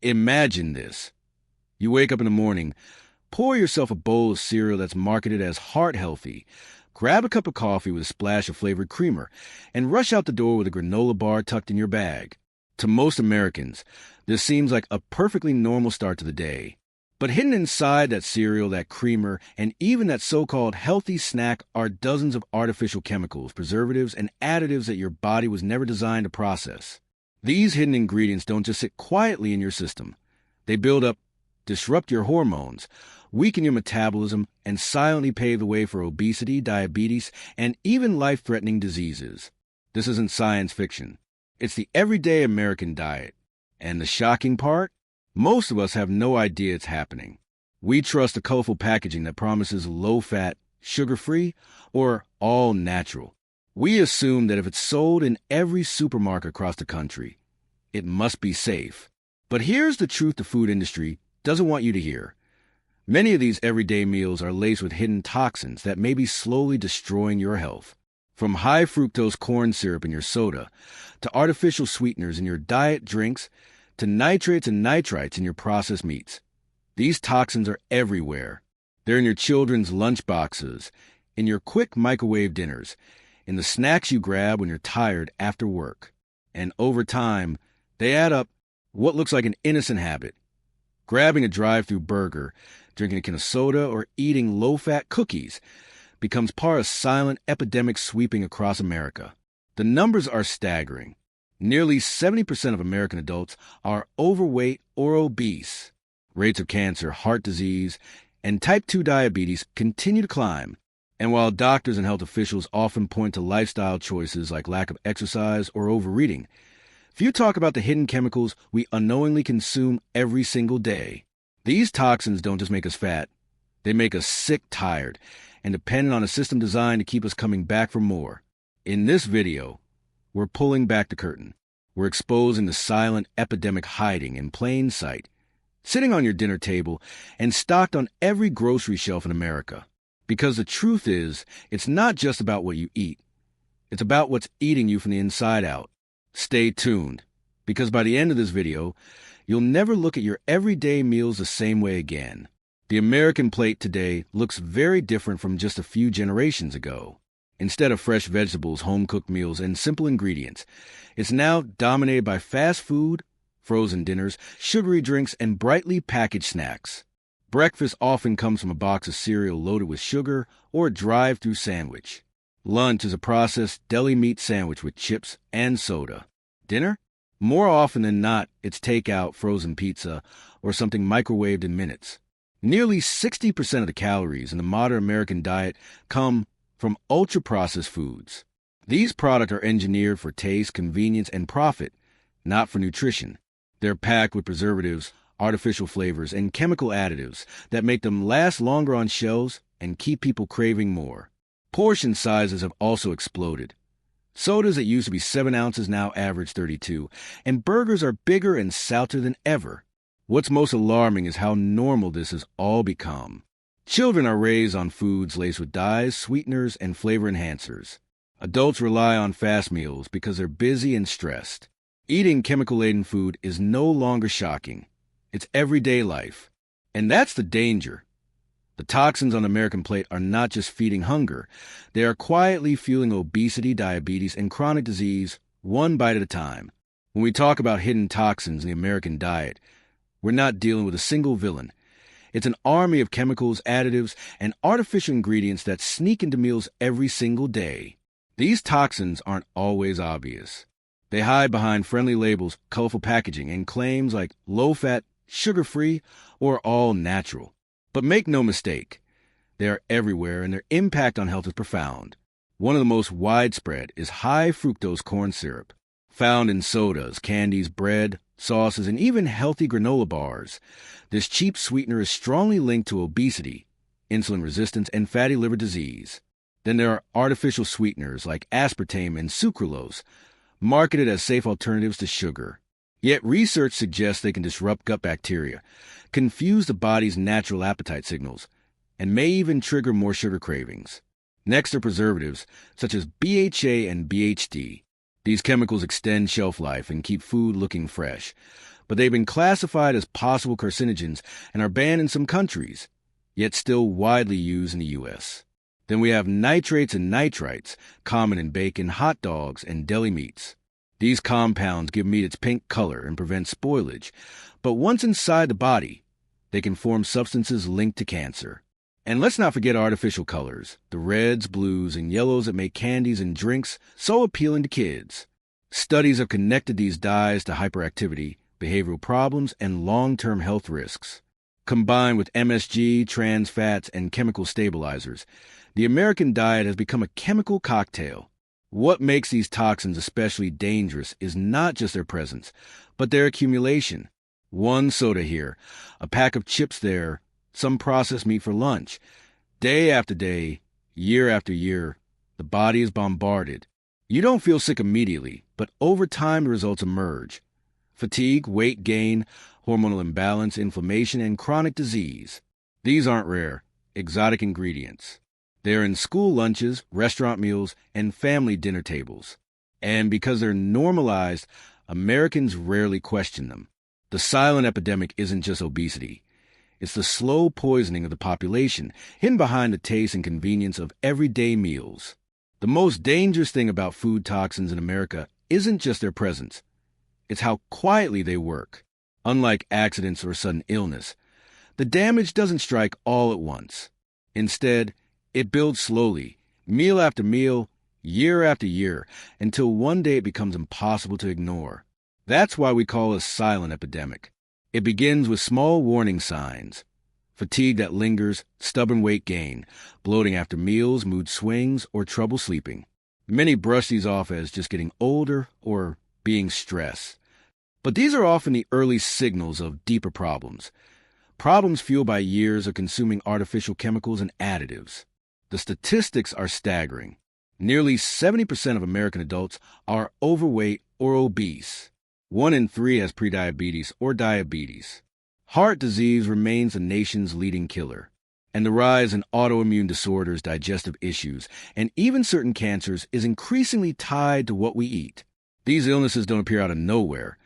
Imagine this. You wake up in the morning, pour yourself a bowl of cereal that's marketed as heart-healthy, grab a cup of coffee with a splash of flavored creamer, and rush out the door with a granola bar tucked in your bag. To most Americans, this seems like a perfectly normal start to the day. But hidden inside that cereal, that creamer, and even that so-called healthy snack are dozens of artificial chemicals, preservatives, and additives that your body was never designed to process. These hidden ingredients don't just sit quietly in your system. They build up, disrupt your hormones, weaken your metabolism, and silently pave the way for obesity, diabetes, and even life-threatening diseases. This isn't science fiction. It's the everyday American diet. And the shocking part? Most of us have no idea it's happening. We trust the colorful packaging that promises low-fat, sugar-free, or all natural. We assume that if it's sold in every supermarket across the country, it must be safe. But here's the truth the food industry doesn't want you to hear. Many of these everyday meals are laced with hidden toxins that may be slowly destroying your health. From high fructose corn syrup in your soda, to artificial sweeteners in your diet drinks, to nitrates and nitrites in your processed meats. These toxins are everywhere. They're in your children's lunch boxes, in your quick microwave dinners, in the snacks you grab when you're tired after work. And over time, they add up what looks like an innocent habit. Grabbing a drive-thru burger, drinking a can of soda, or eating low-fat cookies becomes part of a silent epidemic sweeping across America. The numbers are staggering. Nearly 70% of American adults are overweight or obese. Rates of cancer, heart disease, and type 2 diabetes continue to climb. And while doctors and health officials often point to lifestyle choices like lack of exercise or overeating, few talk about the hidden chemicals we unknowingly consume every single day. These toxins don't just make us fat. They make us sick, tired, and dependent on a system designed to keep us coming back for more. In this video, we're pulling back the curtain. We're exposing the silent epidemic hiding in plain sight, sitting on your dinner table and stocked on every grocery shelf in America. Because the truth is, it's not just about what you eat. It's about what's eating you from the inside out. Stay tuned, because by the end of this video, you'll never look at your everyday meals the same way again. The American plate today looks very different from just a few generations ago. Instead of fresh vegetables, home-cooked meals, and simple ingredients, it's now dominated by fast food, frozen dinners, sugary drinks, and brightly packaged snacks. Breakfast often comes from a box of cereal loaded with sugar or a drive-thru sandwich. Lunch is a processed deli meat sandwich with chips and soda. Dinner? More often than not, it's takeout, frozen pizza, or something microwaved in minutes. Nearly 60% of the calories in the modern American diet come from ultra-processed foods. These products are engineered for taste, convenience, and profit, not for nutrition. They're packed with preservatives, artificial flavors, and chemical additives that make them last longer on shelves and keep people craving more. Portion sizes have also exploded. Sodas that used to be 7 ounces now average 32, and burgers are bigger and saltier than ever. What's most alarming is how normal this has all become. Children are raised on foods laced with dyes, sweeteners, and flavor enhancers. Adults rely on fast meals because they're busy and stressed. Eating chemical-laden food is no longer shocking. It's everyday life. And that's the danger. The toxins on the American plate are not just feeding hunger. They are quietly fueling obesity, diabetes, and chronic disease one bite at a time. When we talk about hidden toxins in the American diet, we're not dealing with a single villain. It's an army of chemicals, additives, and artificial ingredients that sneak into meals every single day. These toxins aren't always obvious. They hide behind friendly labels, colorful packaging, and claims like low-fat, sugar-free, or all natural. But make no mistake, they are everywhere and their impact on health is profound. One of the most widespread is high fructose corn syrup, found in sodas, candies, bread, sauces, and even healthy granola bars. This cheap sweetener is strongly linked to obesity, insulin resistance, and fatty liver disease. Then there are artificial sweeteners like aspartame and sucralose, marketed as safe alternatives to sugar. Yet research suggests they can disrupt gut bacteria, confuse the body's natural appetite signals, and may even trigger more sugar cravings. Next are preservatives, such as BHA and BHD. These chemicals extend shelf life and keep food looking fresh, but they've been classified as possible carcinogens and are banned in some countries, yet still widely used in the U.S. Then we have nitrates and nitrites, common in bacon, hot dogs, and deli meats. These compounds give meat its pink color and prevent spoilage, but once inside the body, they can form substances linked to cancer. And let's not forget artificial colors, the reds, blues, and yellows that make candies and drinks so appealing to kids. Studies have connected these dyes to hyperactivity, behavioral problems, and long-term health risks. Combined with MSG, trans fats, and chemical stabilizers, the American diet has become a chemical cocktail. What makes these toxins especially dangerous is not just their presence, but their accumulation. One soda here, a pack of chips there, some processed meat for lunch. Day after day, year after year, the body is bombarded. You don't feel sick immediately, but over time the results emerge. Fatigue, weight gain, hormonal imbalance, inflammation, and chronic disease. These aren't rare, exotic ingredients. They're in school lunches, restaurant meals, and family dinner tables. And because they're normalized, Americans rarely question them. The silent epidemic isn't just obesity. It's the slow poisoning of the population, hidden behind the taste and convenience of everyday meals. The most dangerous thing about food toxins in America isn't just their presence. It's how quietly they work. Unlike accidents or sudden illness, the damage doesn't strike all at once. Instead, it builds slowly, meal after meal, year after year, until one day it becomes impossible to ignore. That's why we call it a silent epidemic. It begins with small warning signs: fatigue that lingers, stubborn weight gain, bloating after meals, mood swings, or trouble sleeping. Many brush these off as just getting older or being stressed. But these are often the early signals of deeper problems. Problems fueled by years of consuming artificial chemicals and additives. The statistics are staggering. Nearly 70% of American adults are overweight or obese. 1 in 3 has prediabetes or diabetes. Heart disease remains the nation's leading killer. And the rise in autoimmune disorders, digestive issues, and even certain cancers is increasingly tied to what we eat. These illnesses don't appear out of nowhere.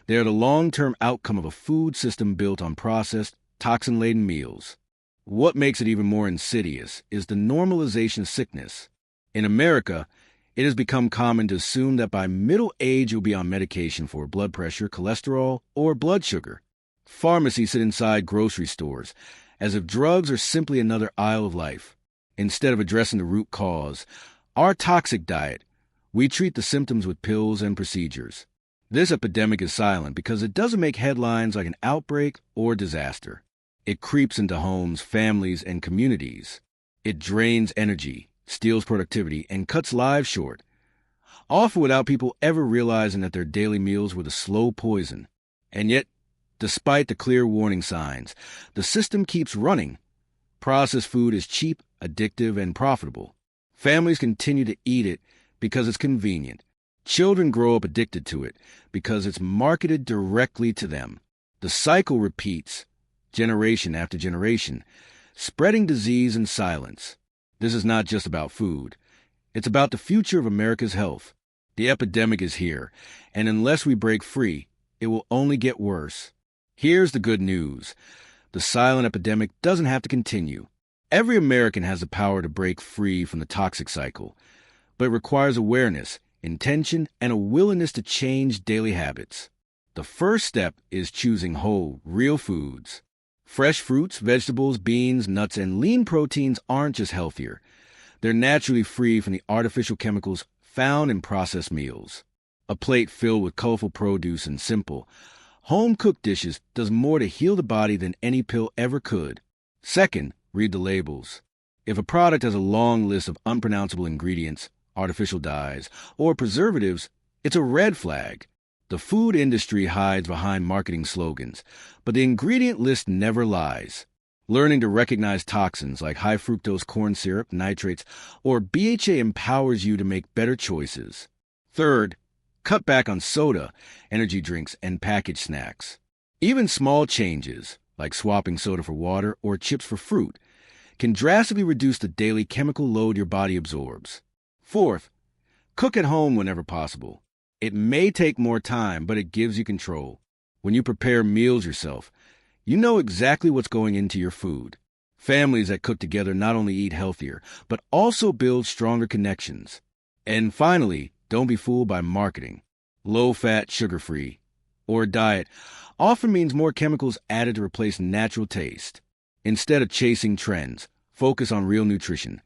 They are the long-term outcome of a food system built on processed, toxin-laden meals. What makes it even more insidious is the normalization of sickness. In America, it has become common to assume that by middle age you'll be on medication for blood pressure, cholesterol, or blood sugar. Pharmacies sit inside grocery stores, as if drugs are simply another aisle of life. Instead of addressing the root cause, our toxic diet, we treat the symptoms with pills and procedures. This epidemic is silent because it doesn't make headlines like an outbreak or disaster. It creeps into homes, families, and communities. It drains energy, steals productivity, and cuts lives short, often without people ever realizing that their daily meals were the slow poison. And yet, despite the clear warning signs, the system keeps running. Processed food is cheap, addictive, and profitable. Families continue to eat it because it's convenient. Children grow up addicted to it because it's marketed directly to them. The cycle repeats, generation after generation, spreading disease in silence. This is not just about food. It's about the future of America's health. The epidemic is here, and unless we break free, it will only get worse. Here's the good news. The silent epidemic doesn't have to continue. Every American has the power to break free from the toxic cycle, but it requires awareness, intention, and a willingness to change daily habits. The first step is choosing whole, real foods. Fresh fruits, vegetables, beans, nuts, and lean proteins aren't just healthier. They're naturally free from the artificial chemicals found in processed meals. A plate filled with colorful produce and simple, home-cooked dishes does more to heal the body than any pill ever could. Second, read the labels. If a product has a long list of unpronounceable ingredients, artificial dyes, or preservatives, it's a red flag. The food industry hides behind marketing slogans, but the ingredient list never lies. Learning to recognize toxins like high fructose corn syrup, nitrates, or BHA empowers you to make better choices. Third, cut back on soda, energy drinks, and packaged snacks. Even small changes, like swapping soda for water or chips for fruit, can drastically reduce the daily chemical load your body absorbs. Fourth, cook at home whenever possible. It may take more time, but it gives you control. When you prepare meals yourself, you know exactly what's going into your food. Families that cook together not only eat healthier, but also build stronger connections. And finally, don't be fooled by marketing. Low-fat, sugar-free, or diet often means more chemicals added to replace natural taste. Instead of chasing trends, focus on real nutrition.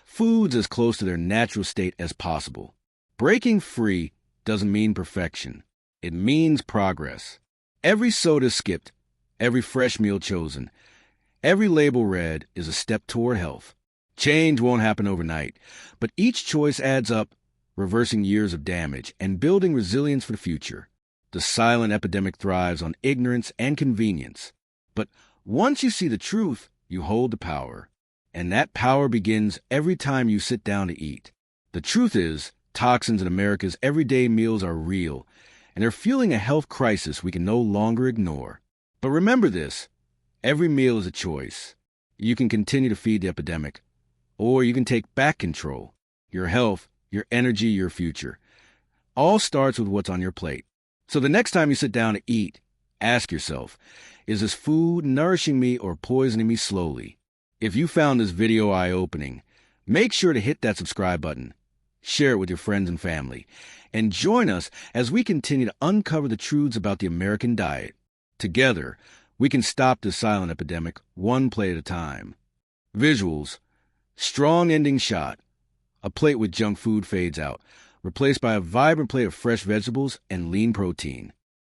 Foods as close to their natural state as possible. Breaking free doesn't mean perfection. It means progress. Every soda skipped, every fresh meal chosen, every label read is a step toward health. Change won't happen overnight, but each choice adds up, reversing years of damage and building resilience for the future. The silent epidemic thrives on ignorance and convenience. But once you see the truth, you hold the power. And that power begins every time you sit down to eat. The truth is, toxins in America's everyday meals are real, and they're fueling a health crisis we can no longer ignore. But remember this, every meal is a choice. You can continue to feed the epidemic, or you can take back control. Your health, your energy, your future. All starts with what's on your plate. So the next time you sit down to eat, ask yourself, is this food nourishing me or poisoning me slowly? If you found this video eye-opening, make sure to hit that subscribe button, share it with your friends and family, and join us as we continue to uncover the truths about the American diet. Together, we can stop this silent epidemic one plate at a time. Visuals. Strong ending shot. A plate with junk food fades out, replaced by a vibrant plate of fresh vegetables and lean protein.